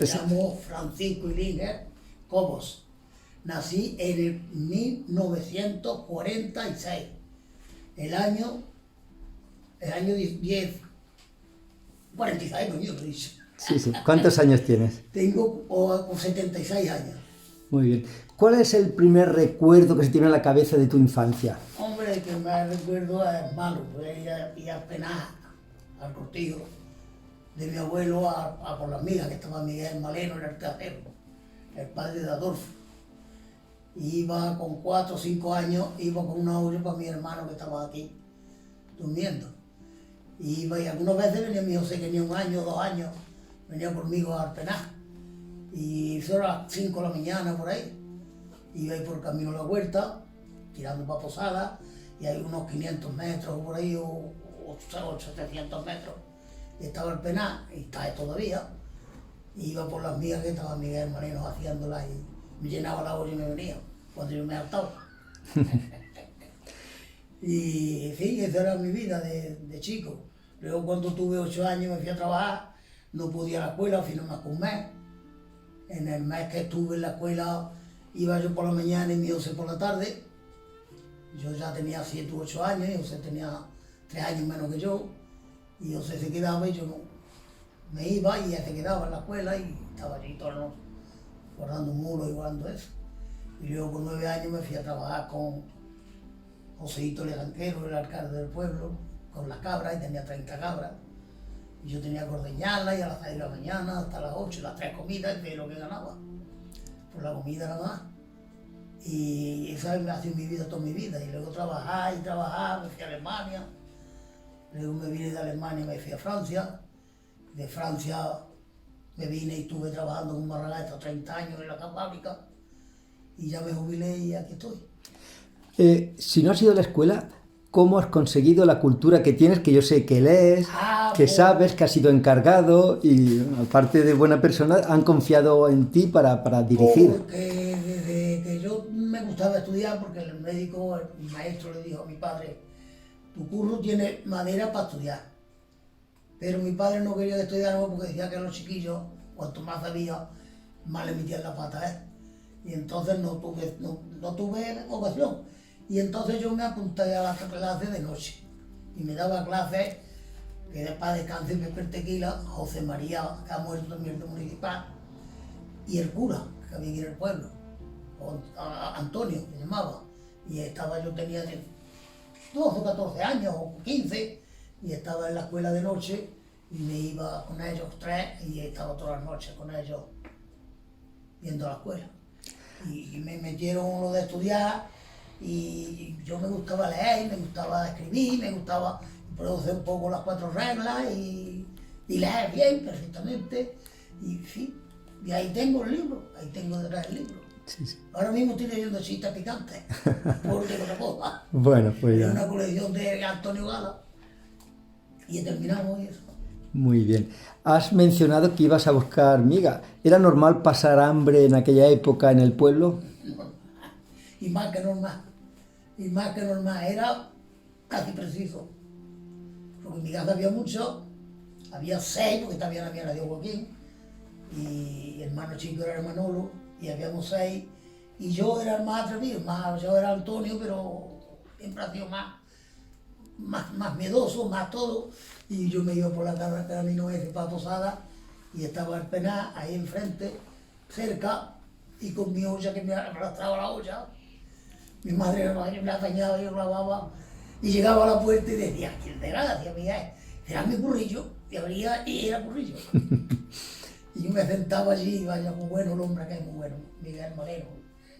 Me llamo Francisco Ilinger Cobos. Nací en el 1946, el año 10, 46, no yo lo he dicho. Sí, sí. ¿Cuántos años tienes? Tengo 76 años. Muy bien. ¿Cuál es el primer recuerdo que se tiene en la cabeza de tu infancia? Hombre, el que me recuerdo es malo, pues y al penar, al cortijo de mi abuelo a por la amiga, que estaba Miguel Maleno, en el casero, el padre de Adolfo. Y iba con 4 o 5 años, iba con una olla para mi hermano que estaba aquí, durmiendo. Y iba, y algunas veces venía mi José, que tenía 1 año, 2 años, venía conmigo a penar. Y eso era las 5 de la mañana por ahí. Iba ahí por el camino a la huerta, tirando para Posada, y hay unos 500 metros por ahí, o 700 metros. Y estaba el penar, y está ahí todavía. Y iba por las migas que estaba Miguel Moreno haciéndolas y me llenaba la olla y me venía, cuando yo me hartaba. Y sí, esa era mi vida de chico. Luego cuando tuve 8 años me fui a trabajar, no podía ir a la escuela, al final más que un mes. En el mes que estuve en la escuela iba yo por la mañana y mi José por la tarde. Yo ya tenía 7 u 8 años y José tenía 3 años menos que yo. Y José se quedaba y yo no. Me iba y él se quedaba en la escuela y estaba allí toda la noche, guardando muros y guardando eso. Y luego con 9 años me fui a trabajar con Joséito Leganquero, el alcalde del pueblo, con las cabras, y tenía 30 cabras. Y yo tenía que ordeñarlas y a las 6 de la mañana hasta las 8, las 3 comidas, que es lo que ganaba. Por la comida nada más. Y esa ha sido mi vida toda mi vida. Y luego trabajar, me fui a Alemania. Luego me vine de Alemania y me fui a Francia. De Francia me vine y estuve trabajando con Marragán hasta 30 años en la fábrica. Y ya me jubilé y aquí estoy. Si no has ido a la escuela, ¿cómo has conseguido la cultura que tienes? Que yo sé que lees, que sabes, que has sido encargado y, aparte de buena persona, han confiado en ti para dirigir. Porque desde que yo me gustaba estudiar, porque el médico, el maestro le dijo a mi padre, tu curro tiene madera para estudiar. Pero mi padre no quería que estudiáramos porque decía que a los chiquillos, cuanto más sabía, más le metían la pata, Y entonces no tuve vocación. Y entonces yo me apunté a la clase de noche. Y me daba clases, que después descanse Pepe Tequila, José María, que ha muerto también de municipal, y el cura, que había en el pueblo, Antonio, que se llamaba. Y yo tenía 12 o 14 años, o 15, y estaba en la escuela de noche, y me iba con ellos 3, y estaba todas las noches con ellos, viendo la escuela. Y me metieron lo de estudiar, y yo me gustaba leer, me gustaba escribir, me gustaba producir un poco las 4 reglas, y leer bien, perfectamente, y sí, y ahí tengo el libro, ahí tengo detrás el libro. Sí, sí. Ahora mismo estoy leyendo chistes picantes, porque no se puedo. Bueno, pues ya. Es una colección de Antonio Gala, y terminamos y eso. Muy bien. Has mencionado que ibas a buscar miga. ¿Era normal pasar hambre en aquella época en el pueblo? Y más que normal. Y más que normal. Era casi preciso. Porque en mi casa había mucho. Había 6, porque también había nacido Joaquín. Y el hermano chico era el Manolo. Y habíamos 6. Y yo era el más atrevido. Yo era Antonio, pero siempre ha sido más miedoso, más todo. Y yo me iba por la camino ese para Posada y estaba el penar ahí enfrente, cerca, y con mi olla que me arrastraba la olla. Mi madre me apañaba, yo lavaba, y llegaba a la puerta y decía, ¿quién será? Decía Miguel, será mi currillo, y abría y era currillo. Y yo me sentaba allí, y vaya, muy bueno el hombre, que es muy bueno, Miguel Moreno,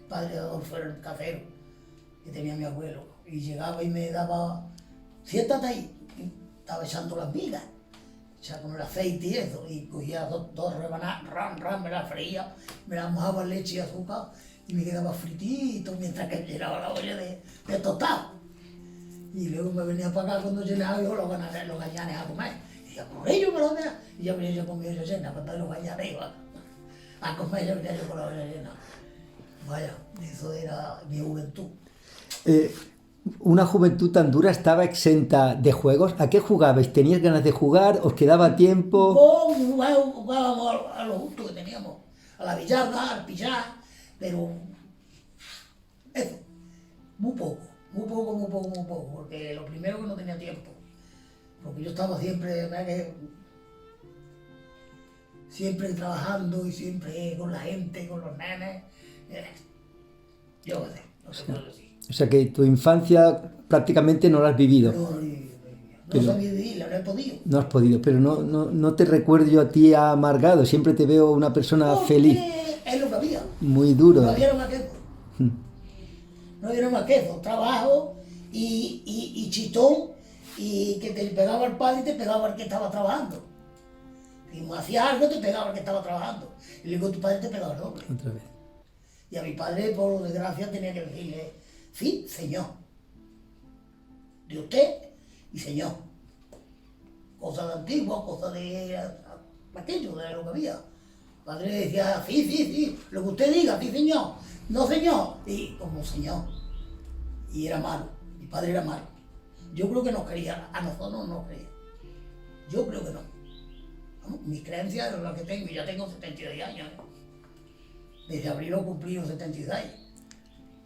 padre de Adolfo, era el casero, que tenía mi abuelo. Y llegaba y me daba, siéntate ahí. Estaba echando las migas, echaba con el aceite y eso, y cogía dos rebanadas, me las freía, me las mojaba en leche y azúcar, y me quedaba fritito mientras que llenaba la olla de tostado. Y luego me venía para acá cuando llenaba yo los gañanes a comer. Y decía, por ello me lo da. Y ya venía yo con mi olla llena, cuando los gañanes iban a comer, yo venía yo con la olla llena. Vaya, eso era mi juventud. una juventud tan dura estaba exenta de juegos. ¿A qué jugabais? ¿Tenías ganas de jugar? ¿Os quedaba tiempo? Jugábamos a lo justo que teníamos, a la billarda, al pillar, pero eso, muy poco, porque lo primero que no tenía tiempo, porque yo estaba siempre trabajando y siempre con la gente, con los nenes, yo qué sé, no sé cómo decir. O sea que tu infancia prácticamente no la has vivido. No sabía vivirla, no he podido. No has podido, pero no te recuerdo yo a ti amargado. Siempre te veo una persona feliz. Es lo que había. Muy duro. No había más que eso. No había más que eso. Trabajo y chitón, y que te pegaba el padre y te pegaba el que estaba trabajando. Si hacía algo, te pegaba el que estaba trabajando. Y luego tu padre te pegaba el doble. Otra vez. Y a mi padre, por desgracia, tenía que decirle, sí, señor. De usted y señor. Cosas de antiguas, cosas de aquello, de lo que había. El padre decía, sí, lo que usted diga, sí, señor. No, señor. Y como señor. Y era malo. Mi padre era malo. Yo creo que nos quería, a nosotros no nos quería. Yo creo que no. Mis creencias son las que tengo, y ya tengo 72 años. Desde abril he cumplido 76.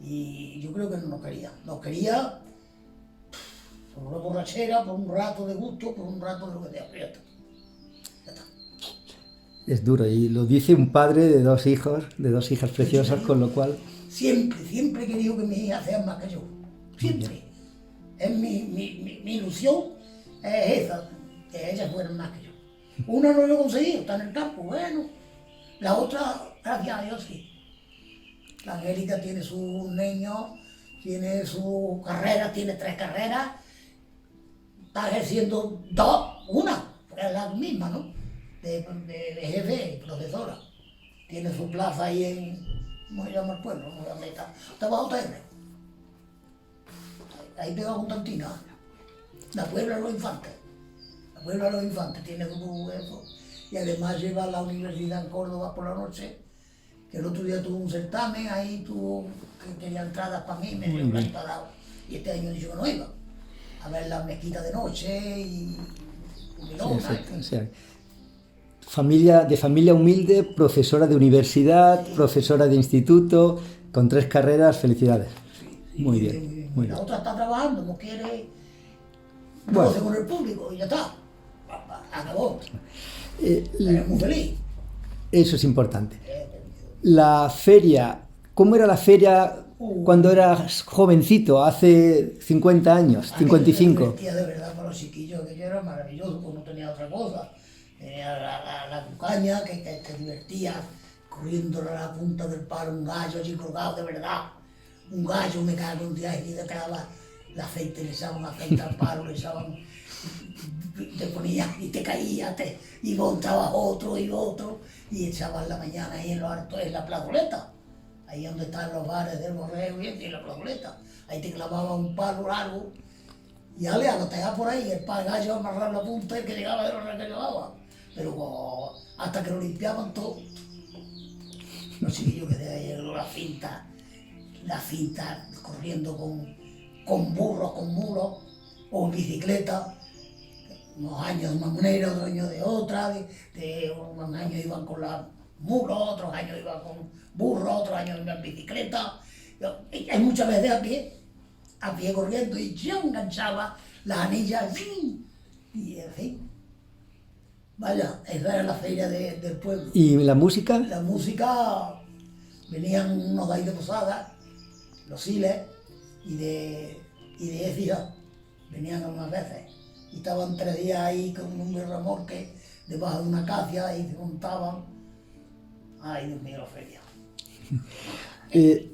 Y yo creo que no nos quería. Nos quería por una borrachera, por un rato de gusto, por un rato de lo que te aprieta. Ya está. Es duro, y lo dice un padre de 2 hijos, de 2 hijas preciosas, con lo cual... Siempre he querido que mis hijas sean más que yo. Siempre. Es mi ilusión es esa, que ellas fueran más que yo. Una no lo he conseguido, está en el campo, bueno. La otra, gracias a Dios, sí. La Angélica tiene sus niños, tiene su carrera, tiene 3 carreras. Está ejerciendo una, porque es la misma, ¿no? De jefe, profesora. Tiene su plaza ahí en, ¿cómo se llama el pueblo? No sé dónde está. Está bajo Terre. Ahí pegado con Tantina. La Puebla de los Infantes. La Puebla de los Infantes tiene su eso. Y además lleva a la universidad en Córdoba por la noche, que el otro día tuvo un certamen, ahí tuvo, que tenía entradas para mí, me dio un plan pagado. Y este año dijo que no iba. A ver la mezquita de noche y Milona. O sea, de familia humilde, profesora de universidad, sí. Profesora de instituto, con 3 carreras, felicidades. Sí, muy bien. Muy la bien. otra está trabajando, no quiere, bueno. Con el público y ya está. Acabó. Eres muy feliz. Eso es importante. La feria, ¿cómo era la feria cuando eras jovencito, hace 50 años, 55? Me divertía de verdad para los chiquillos, que yo era maravilloso, pues no tenía otra cosa. Tenía la cucaña, que te divertías corriendo a la punta del palo, un gallo allí colgado de verdad. Un gallo, me cago en día, y te pegaba el aceite, le echaban aceite al palo, le echaban, te ponías y te caías, y montabas otro, y echabas la mañana ahí en los altos, en la plazoleta, ahí donde están los bares del Borrego y en la plazoleta. Ahí te clavaba un palo largo, y ale, a lo te por ahí, el gallo amarraba la punta y el que llegaba de los que llevaba. Pero hasta que lo limpiaban todo. Los chiquillos que de ahí, la cinta corriendo con burros, con mulos, o en bicicleta. Unos años de una manera, otros años de otra, unos años iban con la mulos, otros años iban con burros, otros años iban en bicicleta. Hay muchas veces a pie corriendo, y yo enganchaba las anillas, y en fin. Vaya, esa era la feria del pueblo. ¿Y la música? La música, venían unos de ahí de Posada, los Siles, y de Écija, venían algunas veces. Y estaban 3 días ahí con un remolque debajo de una acacia y se montaban. Ay, Dios mío, la feria.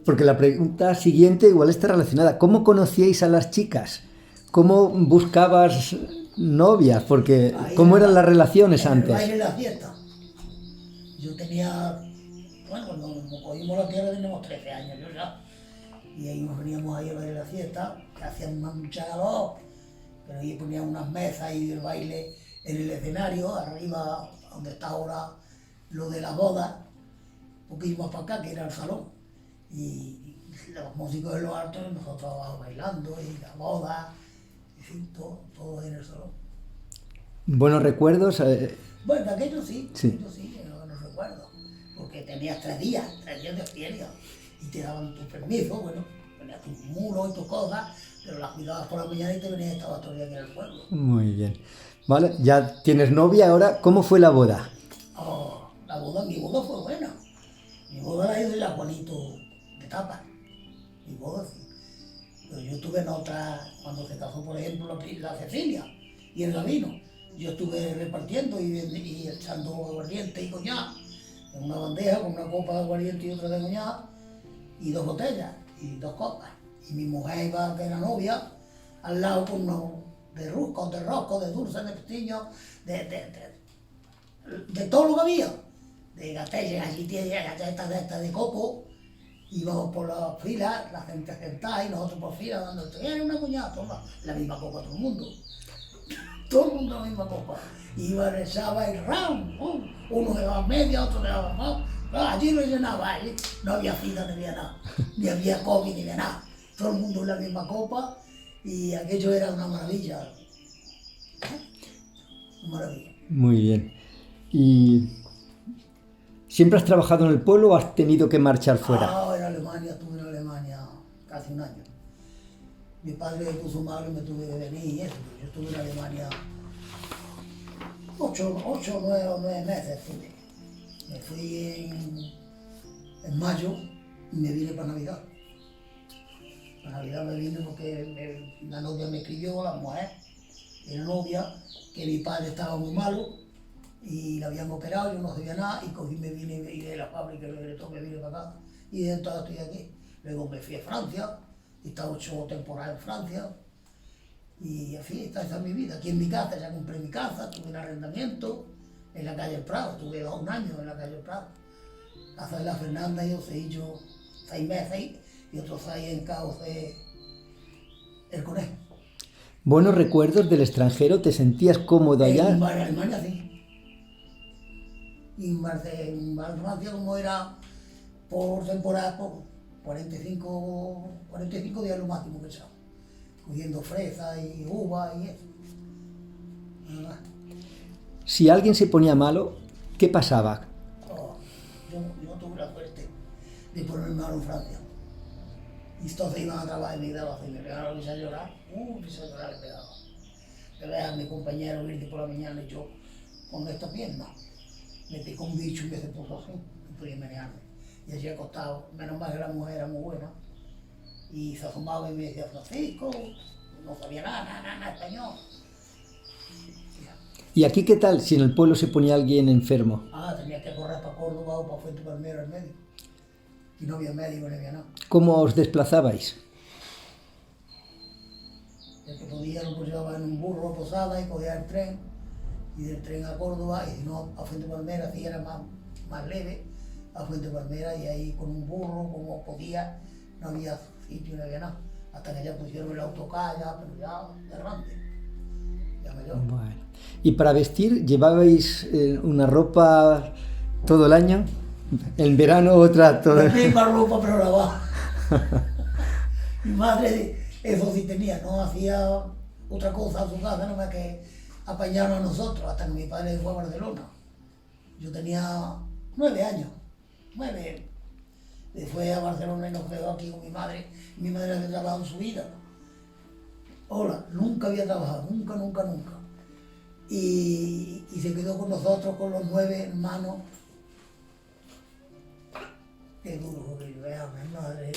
Porque la pregunta siguiente igual está relacionada. ¿Cómo conocíais a las chicas? ¿Cómo buscabas novias? Porque ¿cómo eran las relaciones antes? En el baile de la fiesta. Yo tenía, bueno, cuando nos cogimos la tierra teníamos 13 años, yo ya. Y ahí nos veníamos ahí a ver la fiesta, que hacían mucha calor, pero ahí ponían unas mesas y el baile en el escenario, arriba donde está ahora lo de la boda, un poquito más para acá, que era el salón. y los músicos de lo alto, nosotros abajo bailando, y la boda, en fin, todo en el salón. ¿Buenos recuerdos? Bueno, aquello sí, Sí. no recuerdo, porque tenías 3 días de feria, y te daban tu permiso, bueno, tenías tus muros y tus cosas, pero las cuidabas por la mañana y te venías y estabas todo el día aquí en el pueblo. Muy bien. Vale, ya tienes novia ahora. ¿Cómo fue la boda? Oh, mi boda fue buena. Mi boda la hizo ya Juanito de Tapa. Mi boda sí. Pero yo estuve en otra, cuando se casó, por ejemplo, la Cecilia y el Gabino. Yo estuve repartiendo y echando aguardiente y coñac en una bandeja con una copa de aguardiente y otra de coñac y 2 botellas y 2 copas. Y mi mujer iba, que era novia, al lado con unos de rosco, de dulce, de pestiño, de todo lo que había. De gatelles, galletas de estas de coco. Íbamos por la fila, la gente sentada y nosotros por fila dando esto. Era una cuñada, toma, la misma copa todo el mundo. Todo el mundo la misma copa. Iba, rezaba y ram, uno le daba media, otro le daba más. Allí lo llenaba, allí no había fila, no había nada, ni había COVID, ni había nada. Todo el mundo en la misma copa y aquello era una maravilla. Una maravilla. Muy bien. ¿Y siempre has trabajado en el pueblo o has tenido que marchar fuera? En Alemania, estuve en Alemania casi un año. Mi padre me puso malo y me tuve que venir y eso. Yo estuve en Alemania 8 o 9 meses. Me fui en mayo y me vine para Navidad. Para Navidad me vine porque la novia me escribió, la mujer, la novia, que mi padre estaba muy malo y la habían operado, yo no sabía nada y cogí, me vine y de la fábrica me vine para acá y de entonces estoy aquí. Luego me fui a Francia, he estado 8 temporadas en Francia y así, esa es mi vida. Aquí en mi casa, ya compré mi casa, tuve un arrendamiento en la calle El Prado, tuve 1 año en la calle El Prado. Casa de la Fernanda yo se hizo 6 meses y otros 6 en Cauce El Conejo. ¿Buenos recuerdos del extranjero? ¿Te sentías cómodo allá? En Alemania sí. Y en Francia, como era por temporada, por 45 días lo máximo que echaba. Cogiendo fresa y uva y eso. Nada. Si alguien se ponía malo, ¿qué pasaba? Yo tuve la suerte de ponerme malo en Francia. Y entonces iban a trabajar y me daba así, me pegaron, empecé a llorar, empecé a llorar, le pegaba. Le veía a mi compañero irte por la mañana y yo con esta pierna. Me picó un bicho y me se puso así, no podía menearme. Y allí acostado, menos mal que la mujer era muy buena. Y se asomaba y me decía, Francisco, no sabía nada español. ¿Y aquí qué tal si en el pueblo se ponía alguien enfermo? Tenía que correr para Córdoba o para Fuente Palmera al médico. Y no había médico, no había nada. ¿Cómo os desplazabais? El que podía lo llevaba en un burro a Posada y cogía el tren. Y del tren a Córdoba, y si no a Fuente Palmera, así era más leve, a Fuente Palmera, y ahí con un burro, como podía, no había sitio, no había nada. Hasta que ya pusieron el autocar, pero ya de grande, ya mayor. Bueno. ¿Y para vestir llevabais una ropa todo el año? En verano otra todo. La misma ropa pero lavada. Mi madre eso sí tenía, no hacía otra cosa a su casa, no más que apañarnos a nosotros, hasta que mi padre fue a Barcelona. Yo tenía 9 años, 9. Fue a Barcelona y nos quedó aquí con mi madre. Mi madre había trabajado en su vida. Ahora, nunca había trabajado, nunca. Y se quedó con nosotros, con los 9 hermanos. Qué duro que yo era, mi madre.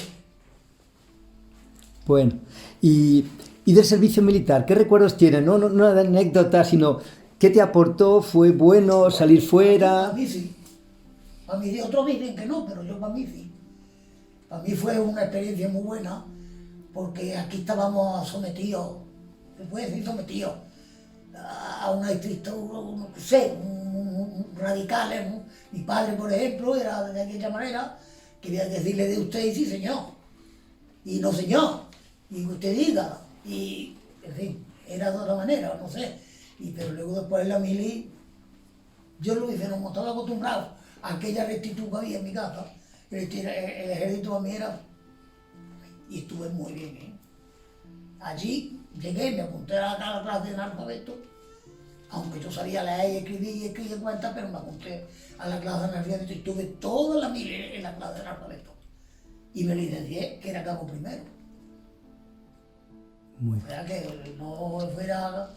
Bueno, y del servicio militar, ¿qué recuerdos tienes? No una anécdota, sino ¿qué te aportó? ¿Fue bueno salir fuera? Para mí sí. Para mí sí. Otros dicen que no, pero yo para mí sí. Para mí fue una experiencia muy buena, porque aquí estábamos sometidos, se puede decir sometidos, a una estrictura, no sé, radicales. Mi padre, por ejemplo, era de aquella manera, que había que decirle de usted y sí, señor. Y no, señor. Y que usted diga. Y, en fin, era de otra manera, no sé. Pero luego después en la mili, yo lo hice, no estaba acostumbrado a aquella rectitud que había en mi casa. el ejército a mí era... Y estuve muy bien, ¿eh? Allí llegué, me apunté a la clase de analfabeto, aunque yo sabía leer y escribir cuentas, pero me apunté a la clase de analfabeto y estuve toda la mil en la clase de analfabeto. Y me licencié, que era cabo primero. Muy O sea que no fuera...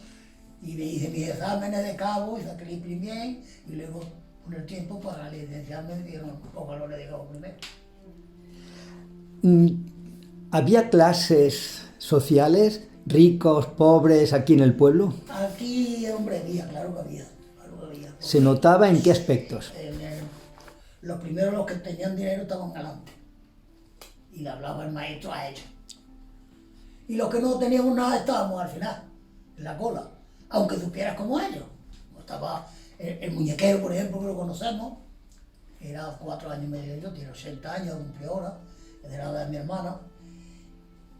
Y me hice mis exámenes de cabo y saqué el bien, y luego con el tiempo para licenciarme me dieron los valores de cabo primero. ¿Había clases sociales, ricos, pobres, aquí en el pueblo? Aquí, hombre, había, claro que había. Claro que había. ¿Se notaba en qué aspectos? Los primeros, los que tenían dinero, estaban adelante. Y le hablaba el maestro a ellos. Y los que no teníamos nada estábamos al final, en la cola. Aunque supieras como ellos. Estaba el muñequero, por ejemplo, que lo conocemos. Era 4 años y medio, yo tiene 80 años, cumplió ahora, es de la edad de mi hermana.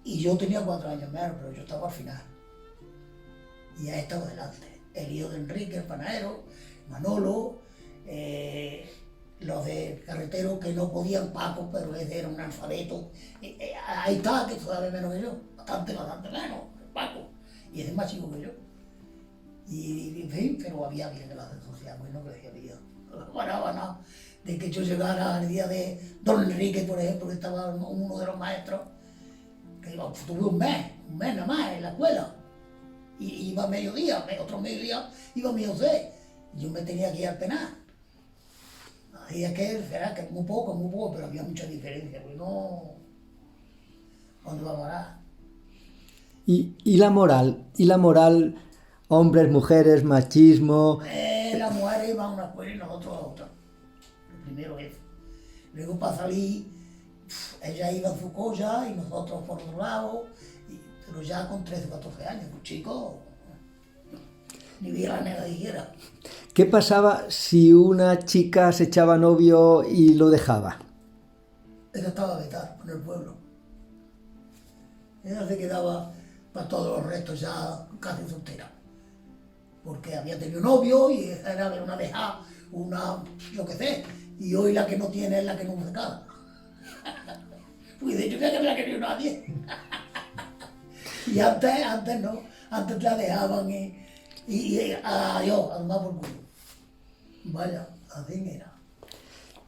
Y yo tenía 4 años menos, pero yo estaba al final. Y él estaba delante. El hijo de Enrique, el panadero, Manolo, los de carretero que no podían Paco, pero ese era un analfabeto. Ahí está, que sabe menos que yo, bastante menos, Paco. Y ese es más chico que yo. Y en fin, pero había bien clase social, bueno, que había. Bueno, de que yo llegara al día de Don Enrique, por ejemplo, que estaba uno de los maestros, que tuve un mes nada más en la escuela. Y iba a mediodía, otro mediodía iba a mi José. Y yo me tenía que ir al penal. Así es que, será que muy poco, pero había mucha diferencia, porque no... ¿Dónde va a parar? ¿Y la moral? ¿Y la moral? Hombres, mujeres, machismo... Las mujeres iban a una escuela y nosotros a otra. Lo primero eso. Luego para salir, ella iba a su cosa y nosotros por otro lado, pero ya con 13 o 14 años, un chico, ni viera la nega siquiera. ¿Qué pasaba si una chica se echaba novio y lo dejaba? Ella estaba vetada en el pueblo. Ella se quedaba para todos los restos ya casi soltera. Porque había tenido novio y esa era una dejada, una, yo qué sé, y hoy la que no tiene es la que no se casa. Pues de hecho que no la quería nadie. Y antes no, antes la dejaban y adiós, a tomar por culo. Vaya, así era.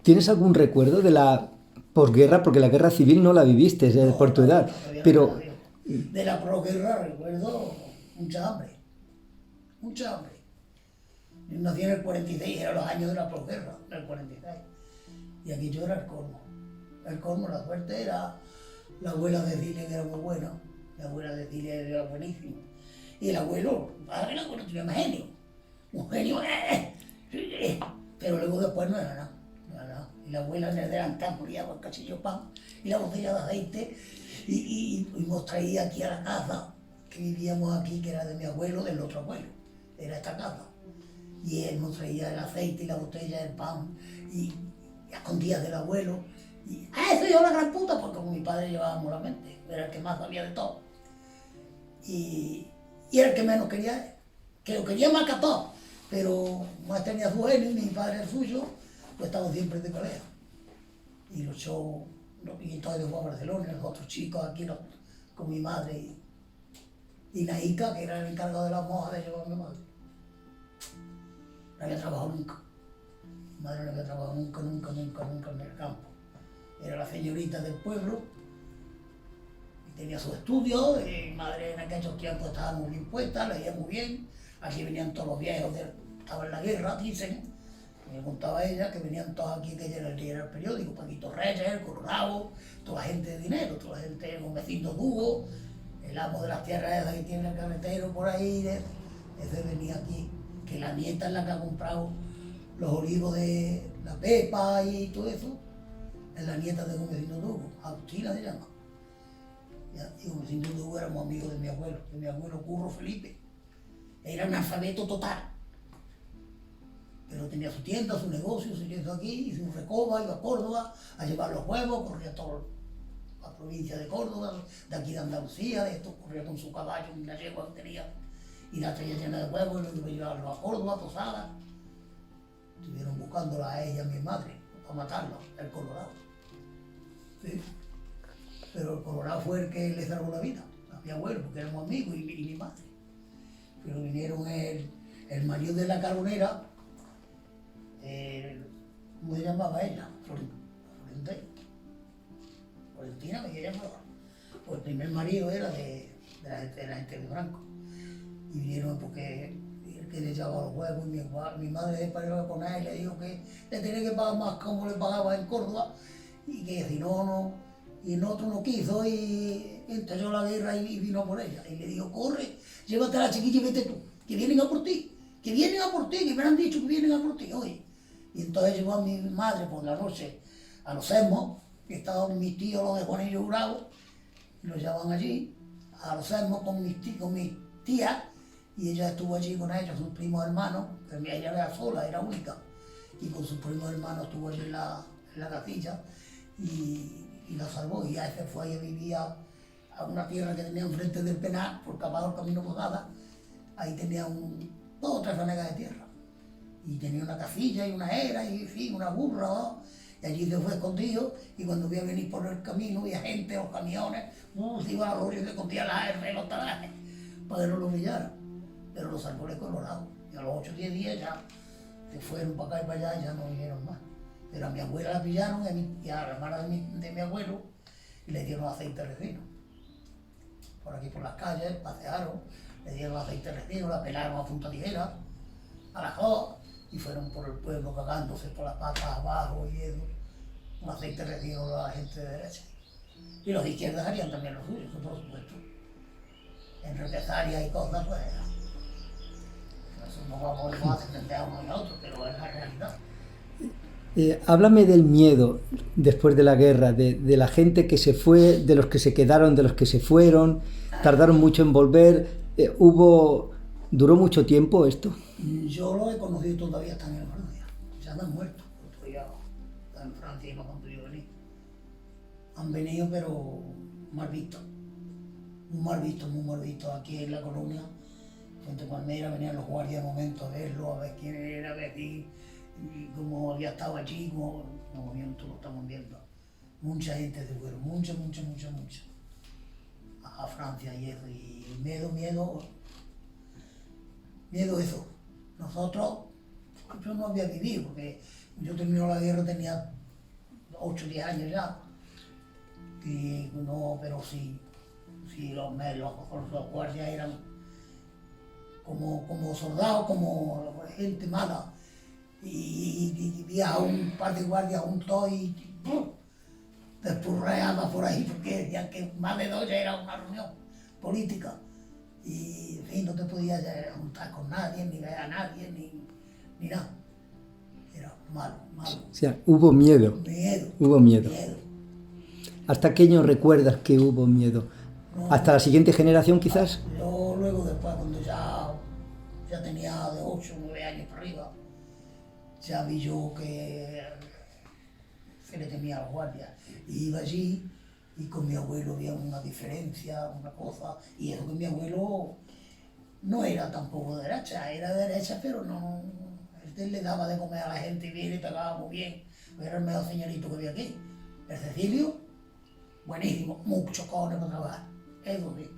¿Tienes algún recuerdo de la posguerra? Porque la guerra civil no la viviste por tu edad, pero... De la posguerra recuerdo mucha hambre. Yo nací en el 46, eran los años de la posguerra, en el 46. Y aquí yo era el colmo. El colmo, la suerte era la abuela de Dile, que era muy buena. La abuela de Dile era buenísima. Y el abuelo tenía más genio. Un genio, pero luego después no era nada. Y la abuela en el delantal moría con el cachillo de pan y la botella de aceite. Y nos traía aquí a la casa, que vivíamos aquí, que era de mi abuelo, del otro abuelo. Era esta casa. Y él nos traía el aceite y la botella del pan y a escondidas del abuelo. Y eso yo la gran puta, porque con mi padre llevábamos la mente, era el que más sabía de todo. Y era el que menos quería, que lo quería más que a todos, pero más tenía su genio y mi padre el suyo, pues estaban siempre de pelea. Y los shows, y entonces fue a Barcelona, los otros chicos aquí con mi madre y Naica, que era el encargado de las monjas de llevar a mi madre. No había trabajado nunca. Mi madre no había trabajado nunca en el campo. Era la señorita del pueblo y tenía su estudio. Mi madre en aquellos tiempos estaba muy bien puesta, leía muy bien. Aquí venían todos los viejos, estaba en la guerra, dicen. Me contaba ella que venían todos aquí, que ella era el periódico, Paquito Reyes, el Colorado, toda la gente de dinero, toda la gente con vecinos Hugo, el amo de las tierras esas que tiene el carretero por ahí, ese venía aquí, que la nieta es la que ha comprado los olivos de la Pepa y todo eso, es la nieta de un vecino de Hugo, Agustina se llama. Y un vecino de Hugo éramos amigos de mi abuelo Curro Felipe, era analfabeto total. Pero tenía su tienda, su negocio, su tienda aquí, hizo un recoba, iba a Córdoba a llevar los huevos, corría toda la provincia de Córdoba, de aquí de Andalucía, de esto, corría con su caballo, una yegua que tenía, y la traía llena de huevos, y lo iba a llevarlo a Córdoba, a Posada. Estuvieron buscándola a ella, a mi madre, para matarla, el Colorado. Colorado fue el que le salvó la vida a mi abuelo, porque éramos amigos y mi madre. Pero vinieron el marido de la carbonera, ¿cómo se llamaba ella? Florentina, me llamaba. Pues el primer marido era de la gente de Franco. Y vinieron porque el que le echaba los huevos, y mi madre se parió con él y le dijo que le tenía que pagar más como le pagaba en Córdoba, y que si no, y el otro no quiso, y empezó la guerra y vino por ella. Y le dijo, corre, llévate a la chiquilla y vete tú, que vienen a por ti, que vienen a por ti, que me han dicho que vienen a por ti hoy. Y entonces llevó a mi madre por la noche a los Sesmos, que estaban mis tíos, los de Juanillo Jurado, y los llevaban allí, a los Sesmos con mis tías, y ella estuvo allí con ellos, sus primos hermanos, que ella era sola, era única, y con sus primos hermanos estuvo allí en la casilla, y la salvó, y ya se fue y vivía a una tierra que tenía enfrente del Penal, por Capado el Camino Mojada, ahí tenía 2 o 3 fanegas de tierra, y tenía una casilla y una era, y en fin, una burra, ¿no? Y allí se fue escondido, y cuando vi a venir por el camino, había gente, los camiones, se iba a los ríos y se escondía las herras y los talajes, para que no lo pillaran. Pero los árboles colorados, y a los 8 o 10 días ya se fueron para acá y para allá y ya no vinieron más. Pero a mi abuela la pillaron y a la hermana de mi abuelo y le dieron aceite resino. Por aquí por las calles, pasearon, le dieron aceite resino, la pelaron a punta tijera, a las 2, y fueron por el pueblo cagándose por las patas abajo y eso. Un aceite resino a la gente de derecha. Y los de izquierda harían también lo suyo, eso por supuesto. En represalias y cosas, pues eso no vamos a defender a uno y a otro, pero es la realidad. Háblame del miedo después de la guerra, de la gente que se fue, de los que se quedaron, de los que se fueron, tardaron mucho en volver, ¿duró mucho tiempo esto? Yo lo he conocido, todavía están en Francia, ya no han muerto, todavía están en Francia y no han podido venir. Han venido pero mal visto, muy mal visto aquí en la colonia. Frente a Palmera venían los guardias de momento a verlo, a ver quién era, a ver y como había estado allí, como nosotros lo estamos viendo. Mucha gente se fueron, mucha. A Francia y eso, y miedo eso. Nosotros, yo no había vivido, porque yo terminó la guerra, tenía 8 o 10 años ya, y no, pero sí los guardias eran como soldados, como gente mala, y vi a un par de guardias juntos y despurreaba por ahí, porque decían que más de 2 ya era una reunión política, y en fin, no te podías juntar con nadie, ni ver a nadie, ni nada. Era malo. O sea, hubo miedo. Hubo miedo. ¿Hasta qué año recuerdas que hubo miedo? No, ¿hasta la siguiente generación quizás? Yo luego después, cuando ya tenía de 8 o 9 años para arriba, ya vi yo que se le temía a los guardias. Y iba allí y con mi abuelo había una diferencia, una cosa, y eso que mi abuelo no era tampoco de derecha, era de derecha, pero no, él le daba de comer a la gente bien y pagaba muy bien, era el mejor señorito que había aquí. El Cecilio, buenísimo, muchos cojones para trabajar, eso sí.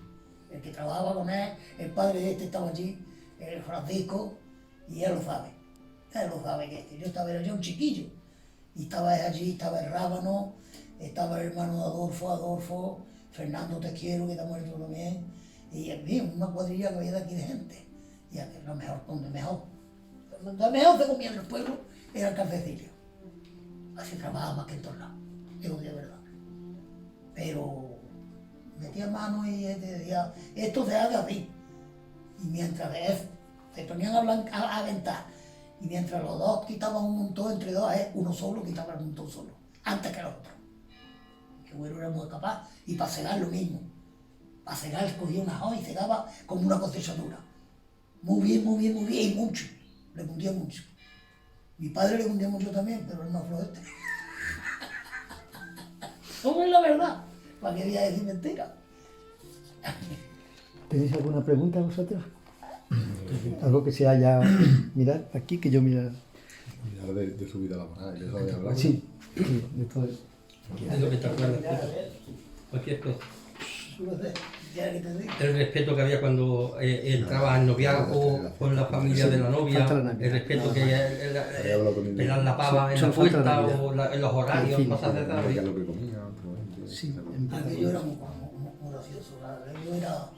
El que trabajaba con él, el padre de este estaba allí, el Francisco, y él lo sabe que yo estaba, era yo un chiquillo, y estaba allí, estaba el Rábano, estaba el hermano de Adolfo, Fernando Te Quiero, que está muerto también, y en fin, una cuadrilla que había de aquí de gente, y lo mejor se comía en el pueblo era el Cafecilio. Así trabajaba más que en todos lados, eso de verdad. Pero metía mano y decía, esto se hace así. Y mientras de eso, se ponían a aventar. Y mientras los dos quitaban un montón, entre dos, uno solo quitaba el montón solo, antes que el otro. Que bueno, era muy capaz. Y para cegar lo mismo. Para cegar cogía una hoja y cegaba como una cosechadura. Muy bien, y mucho. Le cundía mucho. Mi padre le cundía mucho también, pero él no flojete. ¿Cómo es la verdad? ¿Para qué voy a decir mentira? ¿Tenéis alguna pregunta vosotros? Algo que se haya... Mirad, aquí que yo mira... Mirar de su vida laboral, de eso de hablar. Sí, de todo eso. Es lo que te acuerdas. cualquier cosa. No sé, ya que te digo. El respeto que había cuando entraba al noviazgo con la familia de la novia, falta la Navidad. el respeto que pelar la pava en Solo la falta la puerta Navidad. o en los horarios, En fin. cosas de esas. Porque es lo que comía, probablemente. Sí, Aquello era muy gracioso. Aquello era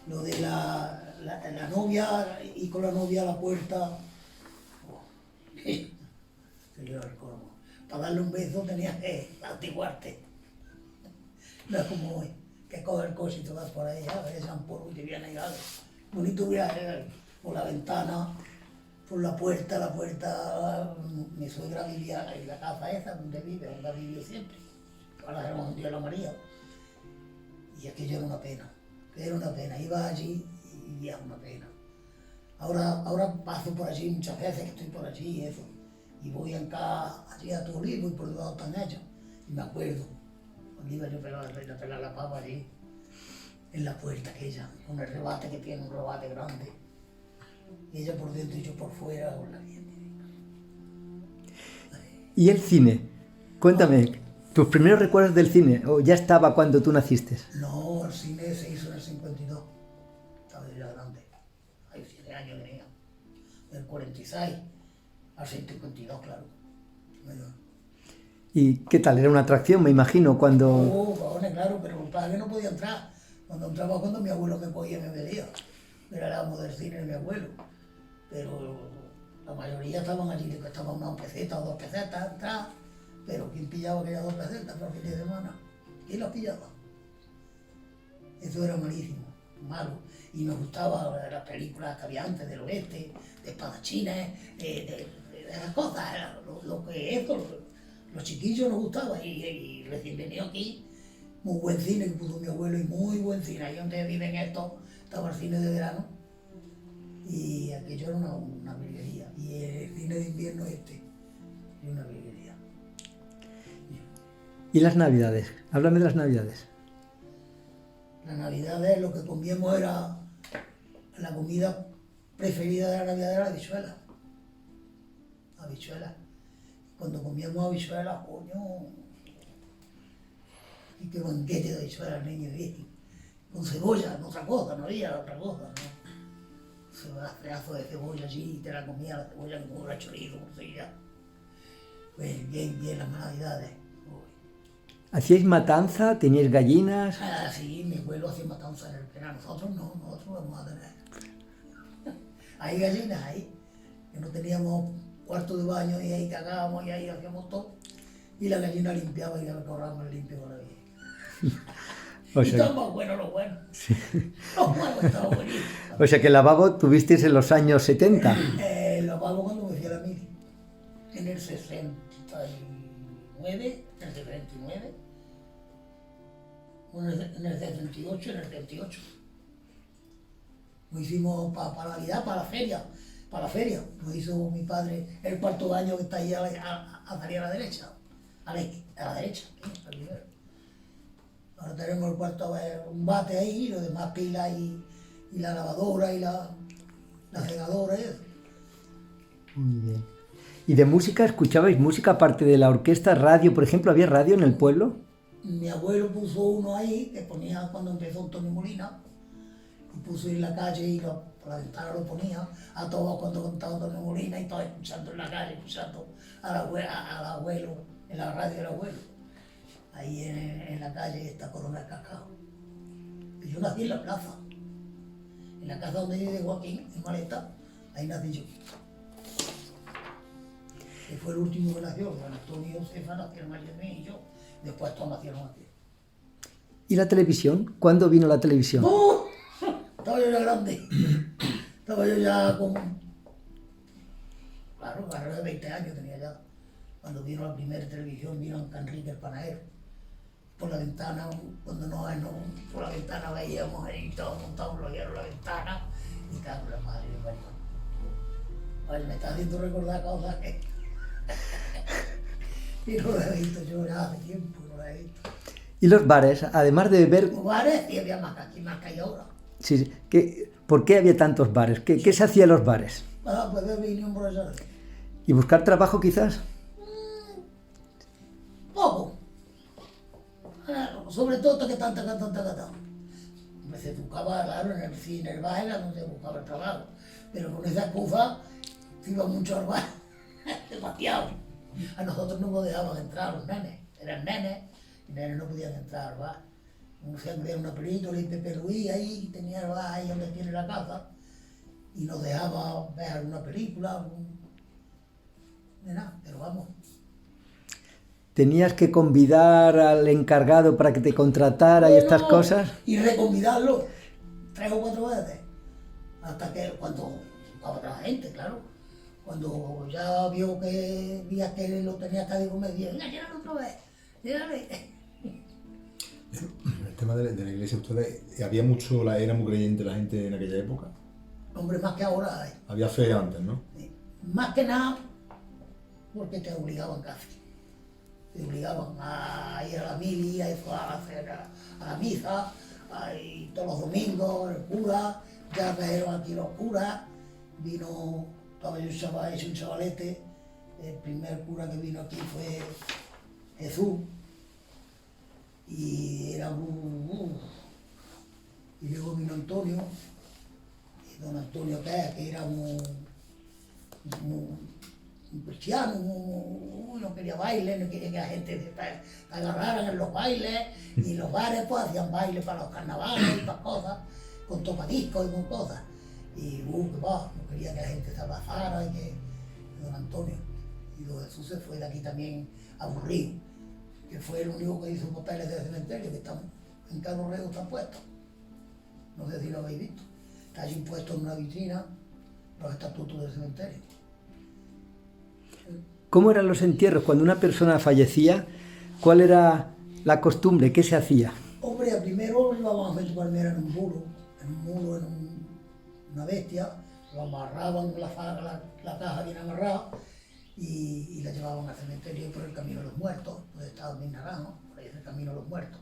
lo de la novia y con la novia a la puerta. Oh, se le iba el colmo. Para darle un beso tenías que antiguarte. No es como hoy, que coges el coche y te vas por ahí, a ver, echan polvo y te viene algo. Bonito viaje por la ventana, por la puerta. Mi suegra vivía en la casa esa donde vive, donde ha vivido siempre. Ahora se hemos hundido la María. Y aquello era una pena. Iba allí y era una pena. Ahora paso por allí muchas veces, que estoy por allí y eso. Y voy acá, allí a Turín, voy por debajo tan hecho. Y me acuerdo, cuando iba yo a pelar la papa allí, en la puerta aquella, con el rebate que tiene, un rebate grande. Y ella por dentro y yo por fuera, con la bien. ¿Y el cine? Cuéntame, ¿tus primeros recuerdos del cine? ¿O ya estaba cuando tú naciste? No, el cine se hizo en el 52. Estaba yo ya grande. Hay 7 años tenía. Del 46 al 52, claro. Bueno. ¿Y qué tal? Era una atracción, me imagino, cuando... Vagones, claro, pero el padre no podía entrar. Cuando entraba, cuando mi abuelo me cogía y me veía. Era el amo del cine de mi abuelo. Pero la mayoría estaban allí, que estaban una peseta o 2 pesetas atrás. Pero ¿quién pillaba aquellas 2 pesetas para el fin de semana? ¿Quién las pillaba? Eso era malísimo, malo. Y me gustaban las películas que había antes del oeste, de espadachines, de esas cosas. Lo que eso, los chiquillos nos gustaba. Y recién venido aquí, muy buen cine que puso mi abuelo y muy buen cine. Ahí donde viven estos, estaba el cine de verano. Y aquello era una virguería. Y el cine de invierno este, y una virguería. ¿Y las navidades? Háblame de las navidades. La Navidad lo que comíamos era la comida preferida de la Navidad era la habichuela. Habichuela. Cuando comíamos habichuelas, coño, y qué banquete de habichuelas, niños, ¿viste? Con cebolla, no otra cosa, no había otra cosa, ¿no? Pedazos de cebolla allí y te la comía la cebolla como un chorizo, como se diga. Pues bien las Navidades. ¿Hacíais matanza? ¿Teníais gallinas? Ah, sí, mi abuelo hacía matanza en el verano. Nosotros no, nosotros vamos a tener. Hay gallinas ahí, que no teníamos cuarto de baño y ahí cagábamos y ahí hacíamos todo. Y la gallina limpiaba y la cobramos limpio con la vida. O Y sea, estaba bueno lo bueno. Lo bueno estaba buenísimo. o sea que el lavabo tuvisteis en los años 70. Lo pago cuando me fui a la mili. En el 69, en el 79, en el 78, en el 78. Lo hicimos para Navidad, para la feria. Lo hizo mi padre el cuarto baño que está ahí a salir a la derecha. A la derecha, al primero. Ahora tenemos el cuarto, un bate ahí, y lo demás pilas y la lavadora y la segadora y eso. Muy bien. ¿Y de música? ¿Escuchabais música aparte de la orquesta? ¿Radio, por ejemplo? ¿Había radio en el pueblo? Mi abuelo puso uno ahí, que ponía cuando empezó Antonio Molina, y puso en la calle y por la ventana lo ponía a todos cuando contaba Antonio Molina y todos escuchando en la calle, escuchando al abuelo, en la radio del abuelo. Ahí en la calle está Corona del Cacao. Y yo nací en la plaza, en la casa donde vive Joaquín, en Maleta, ahí nací yo. Que fue el último que nació, Juan Antonio y Josefa nacieron allí y yo, después todos nacieron aquí. ¿Y la televisión? ¿Cuándo vino la televisión? ¡Oh! Estaba yo ya grande, estaba yo ya con, claro, alrededor de 20 años tenía ya, cuando vino la primera televisión, vino Enrique el panadero. Por la ventana, cuando por la ventana veíamos ahí todos montados en la ventana y claro, la madre de María. Ay, me está haciendo recordar cosas que y no lo he visto yo ya hace tiempo, no lo he visto. ¿Y los bares? Además de beber... Los bares sí había más que hay ahora. Sí, ¿por qué había tantos bares? ¿Qué se hacía en los bares? Pues beber vino en borrachera. ¿Y buscar trabajo quizás? Poco. sobre todo taca. Se buscaba, claro, en el cine, en el baile, donde se buscaba el trabajo. Pero con esa excusa se iba mucho al bar, demasiado. A nosotros no nos dejaban entrar los nenes, eran nenes, y nenes no podían entrar al bar. No sé, había una película y Pepe Luis ahí, tenía el bar ahí donde tiene la casa, y nos dejaba ver alguna película, de nada, pero vamos. ¿Tenías que convidar al encargado para que te contratara y estas cosas? Y reconvidarlo 3 o 4 veces, hasta que cuando buscaba otra gente, claro. Cuando ya vio que lo tenía acá, digo, me dijo, venga, llévalo otra vez, llévale. El tema de la iglesia, ustedes, había mucho, era muy creyente la gente en aquella época. Hombre, más que ahora hay. Había fe antes, ¿no? Más que nada, porque te obligaban casi. Te obligaban a ir a la mili, a la misa, y todos los domingos, el cura, ya trajeron aquí los curas, vino, estaba yo un chavalete, el primer cura que vino aquí fue Jesús, y era y luego vino Antonio, y don Antonio que era un cristiano, no quería baile, no quería que la gente se agarraran en los bailes, y los bares pues hacían baile para los carnavales y para cosas, con tocadiscos y con cosas. Y que va, no quería que la gente se abrazara, y don Antonio. Y don Jesús se fue de aquí también aburrido, que fue el único que hizo papeles del cementerio, que están en Carlos Rego, están puestos. No sé si lo habéis visto. Está allí puesto en una vitrina los estatutos del cementerio. ¿Cómo eran los entierros? Cuando una persona fallecía, ¿cuál era la costumbre? ¿Qué se hacía? Hombre, primero lo llevaban a Palmera en un mulo, una bestia, lo amarraban la caja bien amarrada y la llevaban al cementerio por el camino de los muertos, donde estaba mi naranjo, por ahí es el camino de los muertos,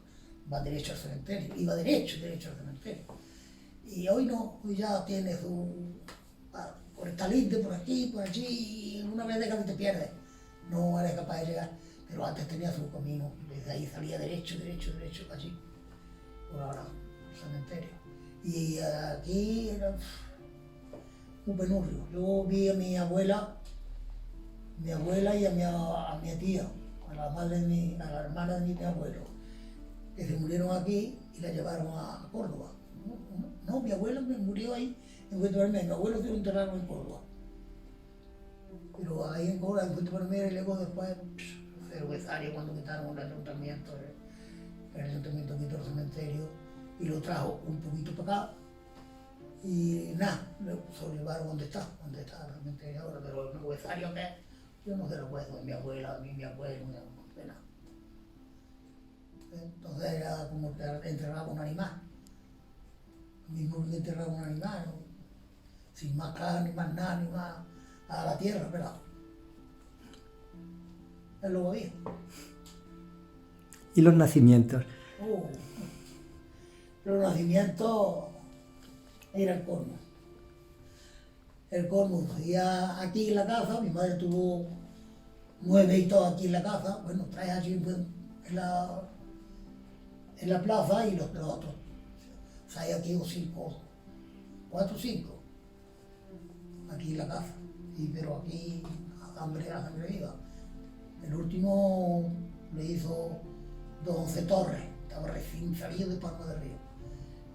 va derecho al cementerio, iba derecho al cementerio. Y hoy no, hoy ya tiene por esta linde, por aquí, por allí, y una vez de que te pierdes, no eres capaz de llegar, pero antes tenía su camino, desde ahí salía derecho, allí, por ahora, el cementerio. Y aquí era un penurrio. Yo vi a mi abuela y a mi tía, a la hermana de mi abuelo, que se murieron aquí y la llevaron a Córdoba. No, mi abuela me murió ahí en Fuente Palmera, mi abuelo se lo enterraron en Córdoba. Pero ahí en Córdoba, en Fuente Palmera, y luego después, el huesario, cuando quitaron el ayuntamiento quitó el cementerio y lo trajo un poquito para acá. Y nada, se lo llevaron donde está el cementerio ahora, pero el huesario que yo no se lo puedo de mi abuela, ni mi abuelo, ni de nada. Entonces era como que enterraba un animal. Mismo que enterraba un animal, ¿no? Sin más carne, ni más nada, ni más a la tierra, pero es lo que había. ¿Y los nacimientos? Los nacimientos era el colmo. El colmo, ya aquí en la casa, mi madre tuvo 9 hijos aquí en la casa, bueno, 3 allí en la plaza y los otros. O sea, hay aquí 4 o 5, aquí en la casa, pero aquí a sangre viva. El último le hizo don Once Torres, estaba recién salido de Palma del Río.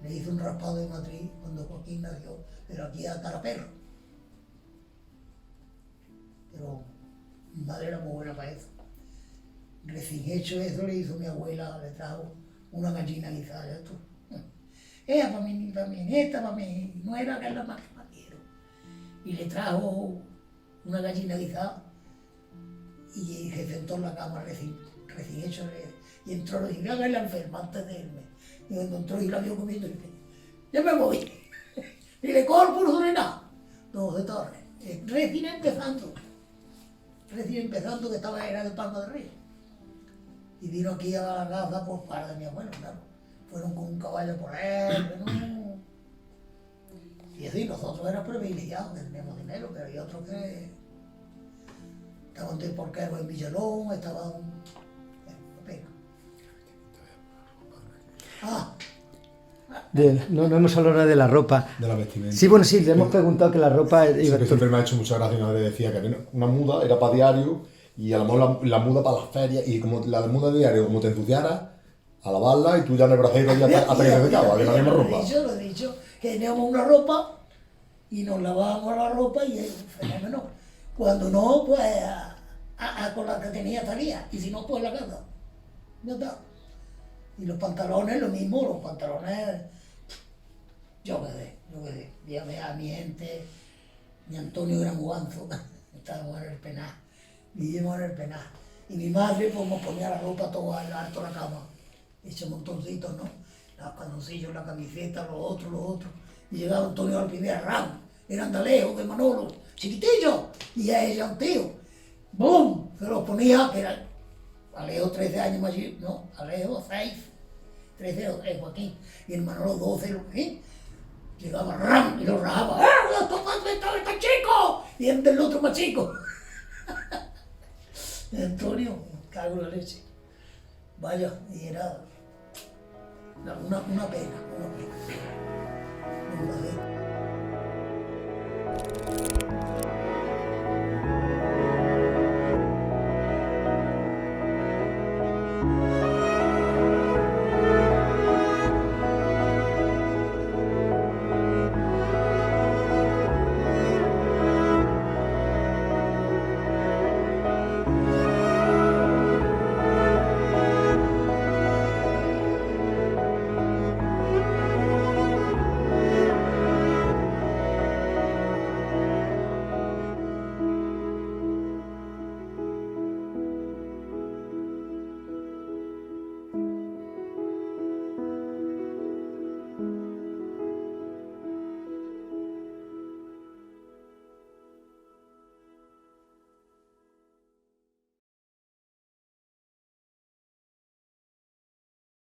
Le hizo un raspado de matriz cuando Joaquín nació, pero aquí a cara perro. Pero mi madre era muy buena para eso. Recién hecho eso le hizo mi abuela, le trajo una gallina guisada, ya tú. Ella para mi nieta, para mi nuera, que es la más que más quiero. Y le trajo una gallina guisada y se sentó en la cama recién hecho. Y entró y dije, a ver la enferma antes de irme. Y cuando entró y la vio comiendo, y dije, ya me voy. Y le corro por su nada. No, de Torres. Recién empezando, que era de Palma del Río. Y vino aquí a la casa por parte de mi abuelo, claro. Fueron con un caballo por él, no. Y así, nosotros éramos privilegiados, que teníamos dinero, pero hay otros que estaban de porqueros en Villalón, estaban en pena. Ah, No hemos hablado nada de la ropa. De la vestimenta. Sí, bueno, sí, le hemos preguntado que la ropa... Sí, que siempre me ha hecho mucha gracia. Mi madre decía que había una muda, era para diario, y a lo mejor la muda para las ferias, y como la muda de diario, como te ensuciara, a lavarla, y tú ya en el bracero ya hasta que se secaba, que no había más ropa. Lo he dicho, que teníamos una ropa y nos lavábamos la ropa y es un fenómeno. Cuando no, pues con la que tenía salía, y si no, pues la casa. Ya está. Y los pantalones, lo mismo, los pantalones, yo qué sé. Ya ve a mi gente, mi Antonio era muganzo, estábamos en el penal, vivimos en el penal. Y mi madre, pues nos ponía la ropa toda al alto de la cama, hecho montoncitos, ¿no? Los calzoncillos, la camiseta, los otros. Y llegaba Antonio al primer round, eran de Alejo, de Manolo, chiquitillo, y a ella un tío. ¡Bum! Se los ponía, que era Alejo 13 años mayor, no, Alejo 6, 13 o 3, Joaquín, y el Manolo 12, ¿sí? Llegaba ram y lo rajaba. ¡Ah! ¡Está chico! Y el otro más chico. Antonio, cago en la leche. Vaya, y era una pena. No,